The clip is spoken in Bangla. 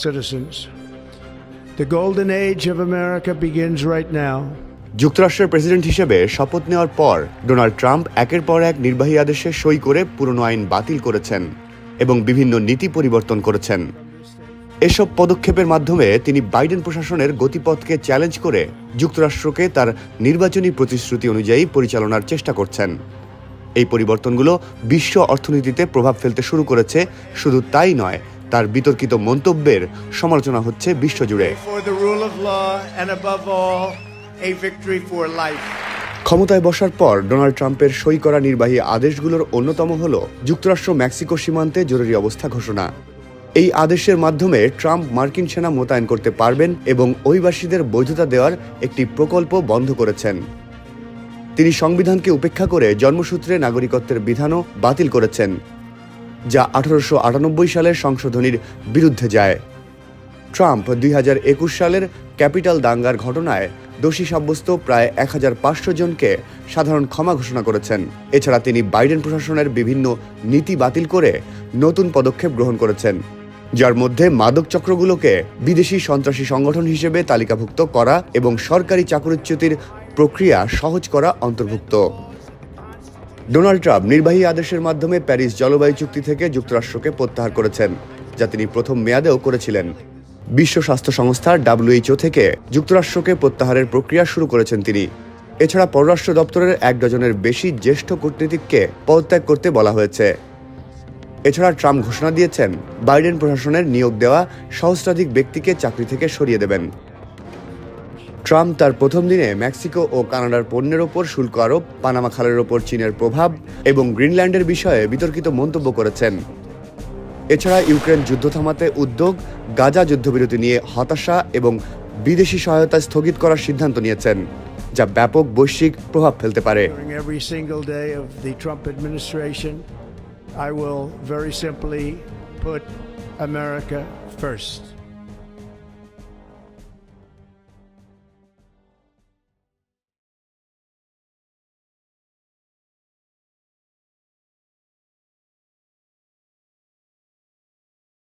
citizens. The golden age of America begins right now. যুক্তরাষ্ট্রের প্রেসিডেন্ট হিসেবে শপথ নেওয়ার পর ডোনাল্ড ট্রাম্প একের পর এক নির্বাহী আদেশে সই করে পুরনো আইন বাতিল করেছেন এবং বিভিন্ন নীতি পরিবর্তন করেছেন। এসব পদক্ষেপের মাধ্যমে তিনি বাইডেন প্রশাসনের গতিপথকে চ্যালেঞ্জ করে যুক্তরাষ্ট্রকে তার নির্বাচনী প্রতিশ্রুতি অনুযায়ী পরিচালনার চেষ্টা করছেন। এই পরিবর্তনগুলো বিশ্ব অর্থনীতিতে প্রভাব ফেলতে শুরু করেছে। শুধু তাই নয়, তার বিতর্কিত মন্তব্যের সমালোচনা হচ্ছে বিশ্বজুড়ে। ক্ষমতায় বসার পর ডোনাল্ড ট্রাম্পের সই করা নির্বাহী আদেশগুলোর অন্যতম হল যুক্তরাষ্ট্র মেক্সিকো সীমান্তে জরুরি অবস্থা ঘোষণা। এই আদেশের মাধ্যমে ট্রাম্প মার্কিন সেনা মোতায়েন করতে পারবেন এবং অভিবাসীদের বৈধতা দেওয়ার একটি প্রকল্প বন্ধ করেছেন। তিনি সংবিধানকে উপেক্ষা করে জন্মসূত্রে নাগরিকত্বের বিধানও বাতিল করেছেন, যা 1898 সালের সংশোধনীর বিরুদ্ধে যায়। ট্রাম্প 2021 সালের ক্যাপিটাল দাঙ্গার ঘটনায় দোষী সাব্যস্ত প্রায় 1500 জনকে সাধারণ ক্ষমা ঘোষণা করেছেন। এছাড়া তিনি বাইডেন প্রশাসনের বিভিন্ন নীতি বাতিল করে নতুন পদক্ষেপ গ্রহণ করেছেন, যার মধ্যে মাদক চক্রগুলোকে বিদেশি সন্ত্রাসী সংগঠন হিসেবে তালিকাভুক্ত করা এবং সরকারি চাকরিচ্যুতির প্রক্রিয়া সহজ করা অন্তর্ভুক্ত। ডোনাল্ড ট্রাম্প নির্বাহী আদেশের মাধ্যমে প্যারিস জলবায়ু চুক্তি থেকে যুক্তরাষ্ট্রকে প্রত্যাহার করেছেন, যা তিনি প্রথম মেয়াদেও করেছিলেন। বিশ্ব স্বাস্থ্য সংস্থা WHO থেকে যুক্তরাষ্ট্রকে প্রত্যাহারের প্রক্রিয়া শুরু করেছেন তিনি। এছাড়া পররাষ্ট্র দপ্তরের 1 ডজনের বেশি জ্যেষ্ঠ কূটনীতিককে পদত্যাগ করতে বলা হয়েছে। এছাড়া ট্রাম্প ঘোষণা দিয়েছেন বাইডেন প্রশাসনের নিয়োগ দেওয়া সহস্রাধিক ব্যক্তিকে চাকরি থেকে সরিয়ে দেবেন। ট্রাম্প তার প্রথম দিনে মেক্সিকো ও কানাডার পণ্যের ওপর শুল্ক আরোপ, পানামা খালের ওপর চীনের প্রভাব এবং গ্রিনল্যান্ডের বিষয়ে বিতর্কিত মন্তব্য করেছেন। এছাড়া ইউক্রেন যুদ্ধ থামাতে উদ্যোগ, গাজা যুদ্ধবিরতি নিয়ে হতাশা এবং বিদেশি সহায়তা স্থগিত করার সিদ্ধান্ত নিয়েছেন, যা ব্যাপক বৈশ্বিক প্রভাব ফেলতে পারে। Every single day of the Trump administration, I will very simply put America first.